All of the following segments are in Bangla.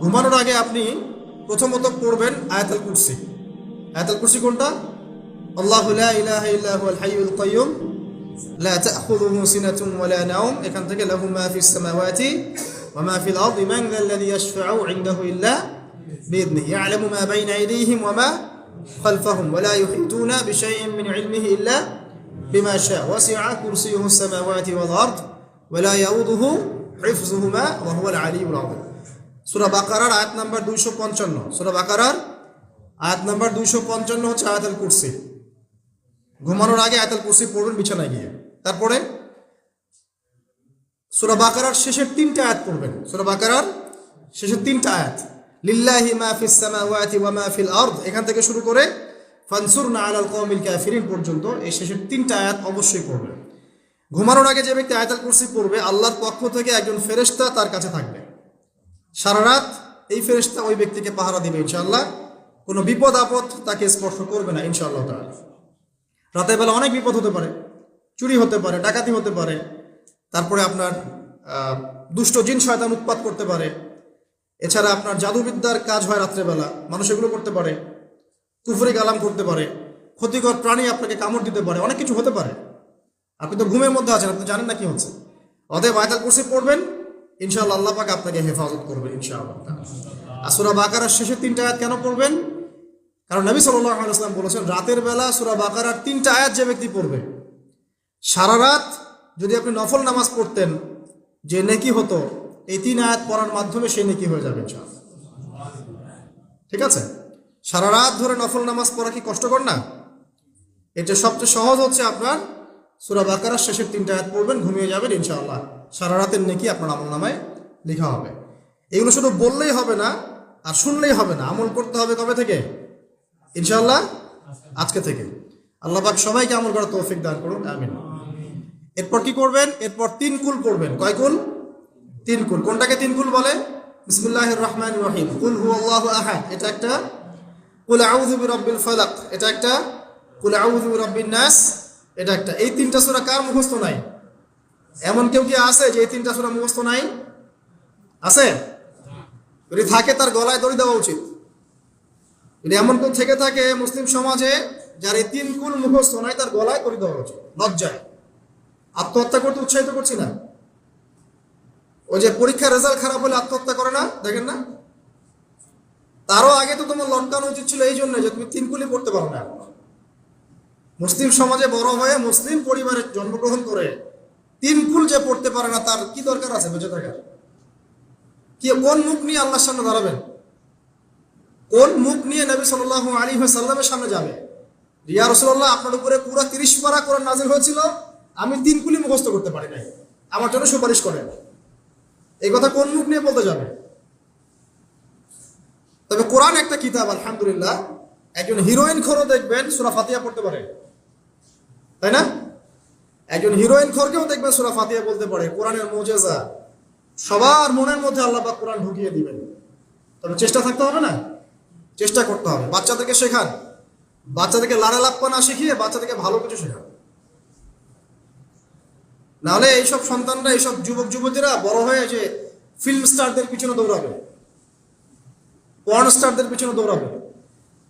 ঘুমানোর আগে আপনি প্রথমত পড়বেন আয়াতুল কুরসি। আয়াতুল কুরসি কোনটা? আল্লাহু লা ইলাহা ইল্লা হুয়াল হাইয়ুল কাইয়্যুম লা তাখুযুহু সিনাতুন ওয়া লা নাওম, এখান থেকে লাহু মা ফিস সামাওয়াতি ওয়া মা ফিল আরদি মান যাল্লাযী ইয়াশফা'ু ইনদাহু ইল্লা বিইذনিহি ইয়া'লামু মা বাইনা আইদিহিম ওয়া মা খালফাহুম ওয়া লা ইউহিতুনা বিশাইইন মিন ইলমিহি ইল্লা বিমা শা'a ওয়াসি'a কুরসিয়ুহু সামাওয়াতি ওয়াল আরদ ওয়া লা ইয়াউদুহু হিফযুহুমা ওয়া হুয়াল আলিয়্যুল আযীম। সূরা বাকারার আয়াত নাম্বার 255। সূরা বাকারার আয়াত নাম্বার 255 হচ্ছে আয়াতুল কুরসি। ঘুমানোর আগে আয়াতুল কুরসি পড়বেন বিছানায় গিয়ে। তারপরে সূরা বাকারার শেষের 3টা আয়াত পড়বেন। সূরা বাকারার শেষের 3টা আয়াত, লিল্লাহি মা ফিস সামাওয়াতি ওয়া মা ফিল আরদ, এখান থেকে শুরু করে ফানসুরনা আলাল কওমিল কাফিরিন পর্যন্ত এই শেষের 3টা আয়াত অবশ্যই পড়বেন। ঘুমানোর আগে যে ব্যক্তি আয়াতুল কুরসি পড়বে, আল্লাহর পক্ষ থেকে একজন ফেরেশতা তার কাছে থাকবে সারা রাত। এই ফেরেশতা ওই ব্যক্তিকে পাহারা দিবে ইনশাআল্লাহ। কোনো বিপদ আপদ তাকে স্পর্শ করবে না ইনশাআল্লাহ তাআলা। রাতের বেলা অনেক বিপদ হতে পারে, চুরি হতে পারে, ডাকাতি হতে পারে, তারপরে আপনার দুষ্ট জিন শয়তান উৎপাত করতে পারে, এছাড়া আপনার জাদুবিদ্যার কাজ হয় রাত্রেবেলা, মানুষ এগুলো করতে পারে, কুফরি কালাম করতে পারে, ক্ষতিকর প্রাণী আপনাকে কামড় দিতে পারে, অনেক কিছু হতে পারে। আপনি তো ঘুমের মধ্যে আছেন, আপনি জানেন না কি হচ্ছে। অতএব আয়াতুল কুরসি পড়বেন, ইনশাআল্লাহ আল্লাহ পাক আপনাকে হেফাজত করবেন ইনশাআল্লাহ। আর সূরা বাকারার শেষের 3টা আয়াত কেন পড়বেন? কারণ নবী সাল্লাল্লাহু আলাইহি ওয়াসাল্লাম বলেছেন, রাতের বেলা সূরা বাকারার 3টা আয়াত যে ব্যক্তি পড়বে, সারা রাত যদি আপনি নফল নামাজ পড়তেন যে নেকি হতো, এই 3 আয়াত পড়ার মাধ্যমে সেই নেকি হয়ে যাবে ইনশাআল্লাহ। ঠিক আছে? সারা রাত ধরে নফল নামাজ পড়া কি কষ্টকর না? এটা সবচেয়ে সহজ হচ্ছে আপনার সূরা বাকারার শেষের 3টা আয়াত পড়বেন, ঘুমিয়ে যাবেন ইনশাআল্লাহ। সারা রাতের নেকি আপনার আমলনামায় লেখা হবে। এগুলো শুধু বললেই হবে না আর শুনলেই হবে না, আমল করতে হবে কবে থেকে? ইনশাআল্লাহ আজকে থেকে। আল্লাহ পাক সবাইকে আমল করার তৌফিক দান করুন, আমিন। এরপর কি করবেন? এরপর 3 কুল পড়বেন। কয় কুল? 3 কুল। কোনটাকে 3 কুল বলে? বিসমিল্লাহির রহমানির রহিম, কুল হুয়াল্লাহু আহাদ এটা একটা, কুল আউযু বিরাব্বিল ফালাক এটা একটা, কুল আউযু বিরাব্বিন নাস এটা একটা। এই 3টা সূরা কার মুখস্থ নাই? এমন কেউ কি আছে যে এই 3টা সূরা মুখস্থ নাই? আছে? যদি থাকে তার গলায় দড়ি দেওয়া উচিত। যদি এমন কেউ থেকে থাকে মুসলিম সমাজে যার এই 3 কুল মুখস্থ নাই, তার গলায় দড়ি দেওয়া উচিত লজ্জায়। আত্মহত্যা করতে উৎসাহিত করছি না। ওই যে পরীক্ষার রেজাল্ট খারাপ হলে আত্মহত্যা করে না, দেখেন না? তারও আগে তো তোমার লটকানো উচিত ছিল এই জন্য যে তুমি 3 কুলই পড়তে পারো না। মুসলিম সমাজে বড় হয়ে মুসলিম পরিবারে জন্মগ্রহণ করে 3 কুল যে পড়তে পারে না, তার কি দরকার আছে বেঁচে থাকার? কি কোন মুখ নিয়ে আল্লাহর সামনে দাঁড়াবেন? কোন মুখ নিয়ে নবী সাল্লাল্লাহু আলাইহি ওয়াসাল্লামের সামনে যাবে? ইয়া রাসূলুল্লাহ, আপনার উপরে পুরো 30 পারা কোরআন নাযিল হয়েছিল, আমি 3 কুলি মুখস্থ করতে পারি নাই, আমার জন্য সুপারিশ করেন। এই কথা কোন মুখ নিয়ে বলতে যাবে? তবে কোরআন একটা কিতাব, আলহামদুলিল্লাহ। একজন হিরোইন খোরও দেখবেন সূরা ফাতিহা পড়তে পারে, তাই না? একজন হিরোইন খোরকেও দেখবেন সূরা ফাতিহা বলতে পারে। কোরআনের মুজিজা, সবার মনের মধ্যে আল্লাহ পাক কোরআন ঢুকিয়ে দিবেন। তবে চেষ্টা থাকতে হবে না? চেষ্টা করতে হবে। বাচ্চাদেরকে শেখান, বাচ্চাদেরকে লাড়া লাপ্পা না শিখিয়ে বাচ্চাদেরকে ভালো কিছু শেখান। নাহলে এইসব সন্তানরা, এইসব যুবক যুবতীরা বড় হয়ে যে ফিল্ম স্টারদের পিছনে দৌড়াবে, পর্ন স্টারদের পিছনে দৌড়াবে।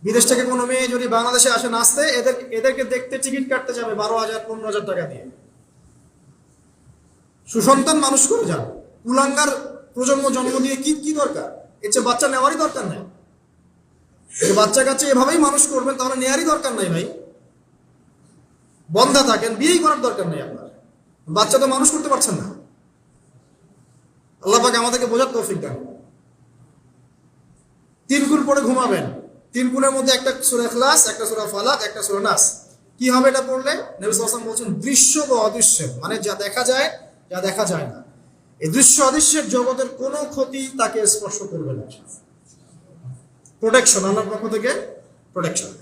বিদেশ থেকে কোনো মেয়ে যদি বাংলাদেশে আসে নাচতে, এদেরকে দেখতে টিকিট কাটতে যাবে 12,000 15,000 টাকা দিয়ে। সুসন্তান মানুষ করে যান, কুলাঙ্গার প্রজন্ম জন্ম দিয়ে কি দরকার? এর চেয়ে বাচ্চা নেওয়ারই দরকার নাই। বাচ্চা কাচ্চা এভাবেই মানুষ করবেন, তাহলে নেয়ারই দরকার নাই ভাই। বন্ধা থাকেন, বিয়েই করার দরকার নেই আপনার। বাচ্চা তো মানুষ করতে পারছেন না। আল্লাহ পাক আমাদেরকে বোঝার তৌফিক দান। 3 কুল পড়ে ঘুমাবেন। 3 কুলের মধ্যে একটা সূরা ইখলাস, একটা সূরা ফালাক, একটা সূরা নাস। কি হবে এটা পড়লে? নবী সাল্লাল্লাহু আলাইহি ওয়াসাল্লাম বলেছেন, দৃশ্য বা অদৃশ্য, মানে যা দেখা যায় যা দেখা যায় না, এই দৃশ্য অদৃশ্যের জগতের কোনো ক্ষতি তাকে স্পর্শ করবে না। প্রোটেকশন, আল্লাহর পক্ষ থেকে প্রোটেকশন।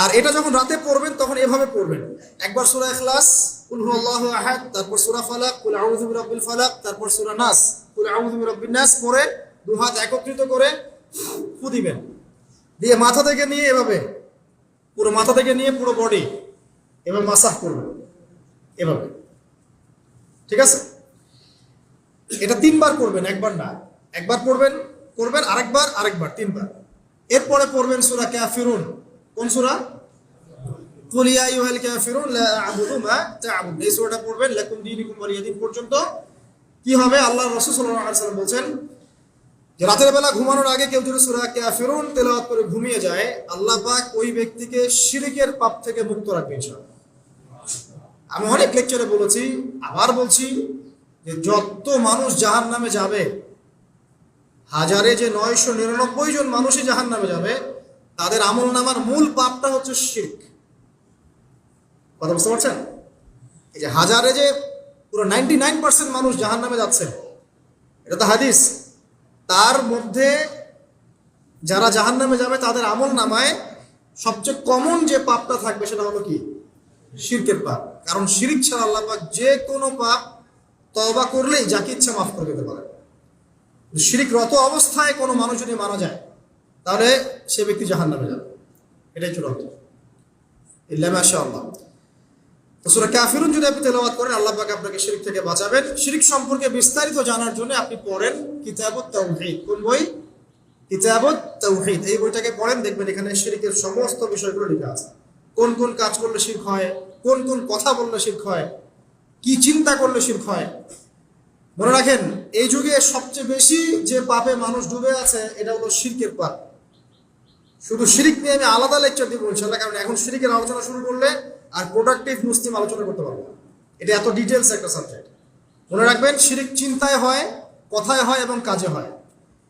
আর এটা যখন রাতে পড়বেন তখন এভাবে পড়বেন। একবার সূরা ইখলাস, কুল হুয়াল্লাহু আহাদ, তারপর সূরা ফালাক, কুল আউযু বিরাব্বিল ফালাক, তারপর সূরা নাস, কুল আউযু বিরাব্বিন নাস পড়ে 2 হাত একত্রিত করে ফু দিবেন। দিয়ে মাথা থেকে নিয়ে এভাবে, পুরো মাথা থেকে নিয়ে পুরো বডি এভাবে মাসাজ করবেন, এভাবে। ঠিক আছে? এটা 3 বার করবেন, একবার না। একবার পড়বেন করবেন, আরেকবার তিনবার। এরপরে পড়বেন সূরা কাফিরুন। কোন সূরা? কুল ইয়া আইয়ুহাল কাফিরুন লা আ'বুদু মা তা'বুদুন। এই সূরাটা পড়বেন লাকুম দীনুকুম ওয়ালিয়া দীন পর্যন্ত। কি হবে? আল্লাহর রাসূল সাল্লাল্লাহু আলাইহি ওয়াসাল্লাম বলেন যে রাতের বেলা ঘুমানোর আগে কেউ যদি সূরা কাফিরুন তেলাওয়াত করে ঘুমিয়ে যায়, আল্লাহ পাক ওই ব্যক্তিকে শিরকের পাপ থেকে মুক্ত রাখবে ইনশাআল্লাহ। আমি অনেক লেকচারে বলেছি, আবার বলছি যে যত মানুষ জাহান্নামে যাবে, হাজারে যে 999 জন মানুষই জাহান্নামে যাবে, তাদের আমলনামার মূল পাপটা হচ্ছে শিরক। কথা বুঝতে পারছেন? এই যে হাজারে যে পুরো 99% মানুষ জাহান্নামে যাচ্ছে, এটা তো হাদিস। তার মধ্যে যারা জাহান্নামে যাবে তাদের আমলনামায় সবচেয়ে কমন যে পাপটা থাকবে সেটা হলো কি? শিরকের পাপ। কারণ শিরক ছাড়া আল্লাহ পাক যে কোনো পাপ তওবা করলেই যাকে ইচ্ছা মাফ করে দিতে পারে। শিরকরত অবস্থায় কোনো মানুষ যদি মারা যায় তাহলে সে ব্যক্তি জাহান্নামে যাবে, এটাই চূড়ান্ত। ইল্লা মাশাআল্লাহ। তো সূরা কাফিরুন যদি আপনি তেলাওয়াত করেন, আল্লাহ পাক আপনাকে শিরক থেকে বাঁচাবেন। শিরক সম্পর্কে বিস্তারিত জানার জন্য আপনি পড়েন কিতাবুত তাওহীদ। কোন বই? কিতাবুত তাওহীদ। এই বইটাকে পড়েন, দেখবেন এখানে শিরকের সমস্ত বিষয়গুলো লেখা আছে। কোন কোন কাজ করলে শিরক হয়, কোন কোন কথা বললে শিরক হয়, কি চিন্তা করলে শিরক হয়। মনে রাখেন, এই যুগে সবচেয়ে বেশি যে পাপে মানুষ ডুবে আছে এটা হলো শিরকের পাপ। শুধু শিরক নিয়ে আমি আলাদা লেকচার দিব ইনশাআল্লাহ, কারণ এখন শিরকের আলোচনা শুরু করলে আর প্রোডাক্টিভ মুসলিম আলোচনা করতে পারবো না। এটা এত ডিটেলস একটা সাবজেক্ট। মনে রাখবেন, শিরক চিন্তায় হয়, কথায় হয় এবং কাজে হয়।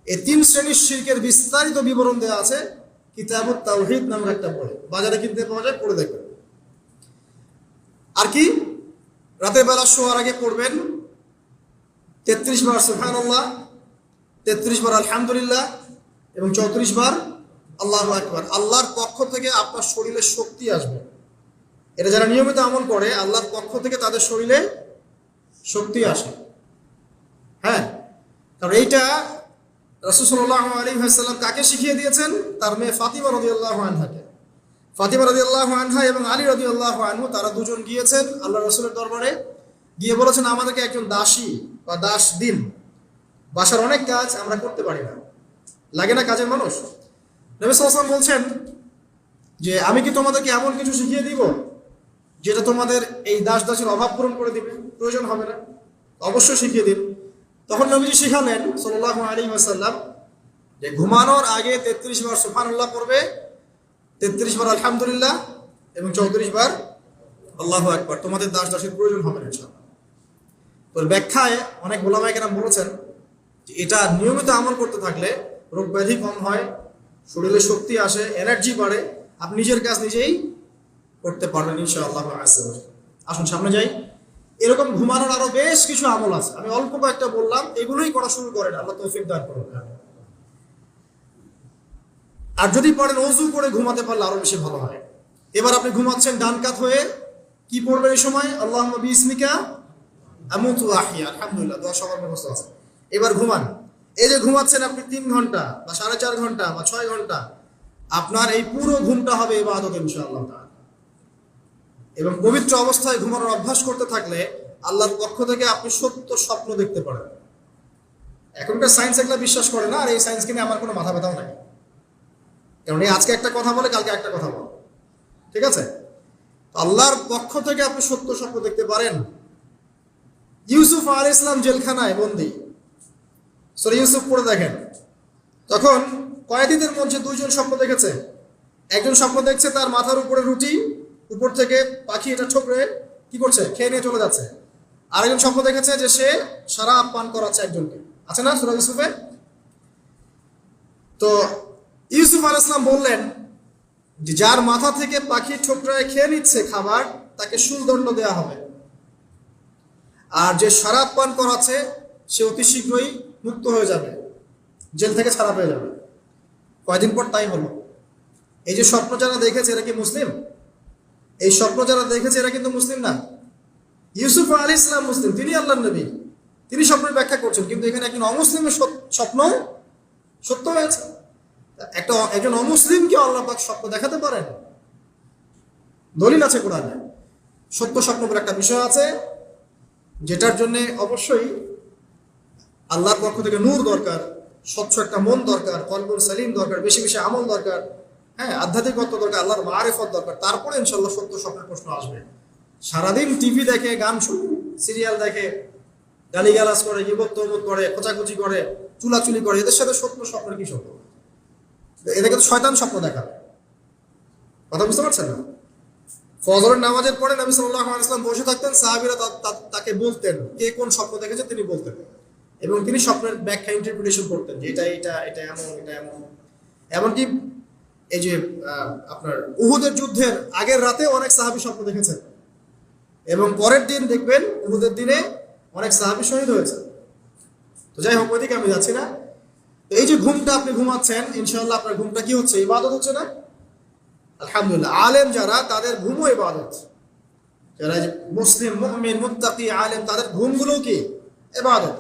এই 3 শ্রেণীর শিরকের বিস্তারিত বিবরণ দেওয়া আছে কিতাবুত তাওহীদ নামের একটা বই। বাজারে কিনতে পাওয়া যায়, পড়ে দেখবেন। আর কি? রাতের বেলা শোয়ার আগে পড়বেন 33 বার সুবহানাল্লাহ, 33 বার আলহামদুলিল্লাহ এবং 34 বার আল্লাহু আকবার। আল্লাহর পক্ষ থেকে আপনার শরীরে শক্তি আসবে। এটা যারা নিয়মিত আমল করে, আল্লাহর পক্ষ থেকে তাদের শরীরে শক্তি আসে। হ্যাঁ, কারণ এইটা রাসূল সাল্লাল্লাহু আলাইহি ওয়াসাল্লাম কাকে শিখিয়ে দিয়েছেন? তার মেয়ে ফাতিমা রাদিয়াল্লাহু আনহাকে। ফাতিমা রাদিয়াল্লাহু আনহা এবং আলী রাদিয়াল্লাহু আনহু তারা দুজন গিয়েছেন আল্লাহর রাসূলের দরবারে, গিয়ে বলেছেন আমাদেরকে একজন দাসী বা দাস দিন। বাসার অনেক কাজ আমরা করতে পারি না, লাগে না কাজের মানুষ। নবী সাল্লাল্লাহু আলাইহি ওয়াসাল্লাম বলছেন যে আমি কি তোমাদেরকে এমন কিছু শিখিয়ে দিব যেটা তোমাদের এই দাস দাসের অভাব পূরণ করে দিবে, প্রয়োজন হবে না? অবশ্যই শিখিয়ে দিন। তখন নবীজি শিখালেন সাল্লাল্লাহু আলাইহি ওয়াসাল্লাম যে ঘুমানোর আগে 33 বার সুবহানাল্লাহ পড়বে, 33 বার আলহামদুলিল্লাহ এবং 34 বার আল্লাহু আকবার। তোমাদের দাস দাসের প্রয়োজন হবে না ইনশাআল্লাহ। তো ব্যাখ্যায় অনেক ওলামায়ে কেরাম বলেছেন যে এটা নিয়মিত আমল করতে থাকলে রোগ ব্যাধি কম হয়, শরীরে শক্তি আসে, এনার্জি বাড়ে, আপনি নিজের কাজ নিজেই করতে পারবেন ইনশাআল্লাহ। আসুন সামনে যাই। এরকম ঘুমানোর আরো বেশ কিছু আমল আছে, আমি অল্প কয়েকটা বললাম, এগুলোই করা শুরু করেন, আল্লাহ তৌফিক দান করুন। আর যদি পারেন ওযু করে ঘুমাতে পারলে আরো বেশি ভালো হয়। এবার আপনি ঘুমাচ্ছেন ডান কাত হয়ে, কি পড়বেন এই সময়? আল্লাহুম্মা বিইসমিকা আমুতু ওয়া আহইয়া। আলহামদুলিল্লাহ, দোয়া সবার মুখস্থ আছে। এবার ঘুমান। এই যে ঘুমাচ্ছেন আপনি 3 ঘন্টা বা 4.5 ঘন্টা বা 6 ঘন্টা, আপনার এই পুরো ঘুমটা হবে ইবাদত ইনশাআল্লাহ তাআলা। এবং পবিত্র অবস্থায় ঘুমানোর অভ্যাস করতে থাকলে আল্লাহর পক্ষ থেকে আপনি সত্য স্বপ্ন দেখতে পারেন। এখনকার সায়েন্স এগুলো বিশ্বাস করে না, আর এই সায়েন্সকে নিয়ে আমার কোনো মাথা ব্যথাও নাই। কারণ এই আজকে একটা কথা বলে, কালকে একটা কথা বলে, ঠিক আছে? আল্লাহর পক্ষ থেকে আপনি সত্য স্বপ্ন দেখতে পারেন। ইউসুফ আলাইহিস সালাম জেলখানায় বন্দী, সূরা ইউসুফ পড়ে দেখেন। তখন কয়েদিদের মধ্যে 2 জন স্বপ্ন দেখেছে। একজন স্বপ্ন দেখছে তার মাথার উপরে রুটি, উপর থেকে পাখি এটা ঠোকরে কি করছে, খেয়ে নিয়ে চলে যাচ্ছে। আরেকজন স্বপ্ন দেখেছে যে সে শরাব পান করাচ্ছে একজনকে, আছে না সূরা ইউসুফে? তো ইউসুফ আলাইহিস সালাম বললেন যে যার মাথা থেকে পাখি ঠোকরায় খেয়ে নিচ্ছে খাবার, তাকে শুলদণ্ড দেওয়া হবে। আর যে শরাব পান করাচ্ছে সে অতি শীঘ্রই মুক্ত হয়ে যাবে, জেল থেকে ছাড়া পেয়ে যাবে। কয়দিন পর তাই হলো। এই যে স্বপ্ন যারা দেখেছে এরা কি মুসলিম? এই স্বপ্ন যারা দেখেছে এরা কিন্তু মুসলিম না। ইউসুফ আলাইহিস সালাম মুসলিম, তিনি আল্লাহর নবী, তিনি স্বপ্নের ব্যাখ্যা করছেন, কিন্তু এখানে একজন অমুসলিমের স্বপ্ন সত্য হয়েছে। একজন অমুসলিমকে আল্লাহ পাক স্বপ্ন দেখাতে পারেন, দলিল আছে কোরআনে। সত্য স্বপ্ন বলে একটা বিষয় আছে, যেটার জন্য অবশ্যই আল্লাহর পক্ষ থেকে নূর দরকার, স্বচ্ছ একটা মন দরকার, কলবুল সালিম দরকার, বেশি বেশি আমল দরকার, হ্যাঁ, আধ্যাত্মিকত্ব দরকার, আল্লাহর মারিফত দরকার। তারপরে ইনশাল্লাহ সত্য স্বপ্নের প্রশ্ন আসবে। সারাদিন টিভি দেখে, গান শুনে, সিরিয়াল দেখে, গালিগালাজ করে, গীবত তহমত করে, খোঁচাখুচি করে, চুলাচুলি করে, এদের সাথে সত্য স্বপ্নের কি সত্য? এদেরকে তো শয়তান স্বপ্ন দেখাবে। কথা বুঝতে পারছেন না? ফজরের নামাজের পরে নবী সাল্লাল্লাহু আলাইহি ওয়াসাল্লাম বসে থাকতেন, সাহাবীরা তাকে বলতেন কে কোন স্বপ্ন দেখেছে তিনি বলতেন, এবং তিনি স্বপ্নের ব্যাখ্যা ইন্টারপ্রিটেশন করতেন যে এটা এটা এটা এমন, এটা এমন। এমনকি এই যে আপনার উহুদের যুদ্ধের আগের রাতে অনেক সাহাবী স্বপ্ন দেখেছেন, এবং পরের দিন দেখবেন উহুদের দিনে অনেক সাহাবী শহীদ হয়েছে। তো যাই হোক, ওইদিকে আমি যাচ্ছি না। তো এই যে ঘুমটা আপনি ঘুমাচ্ছেন, ইনশাআল্লাহ আপনার ঘুমটা কি হচ্ছে? ইবাদত হচ্ছে না? আলহামদুলিল্লাহ। আলেম যারা, তাদের ঘুমও ইবাদত। যারা মুসলিম, মুমিন, মুত্তাকি, আলেম, তাদের ঘুমগুলো কি ইবাদত।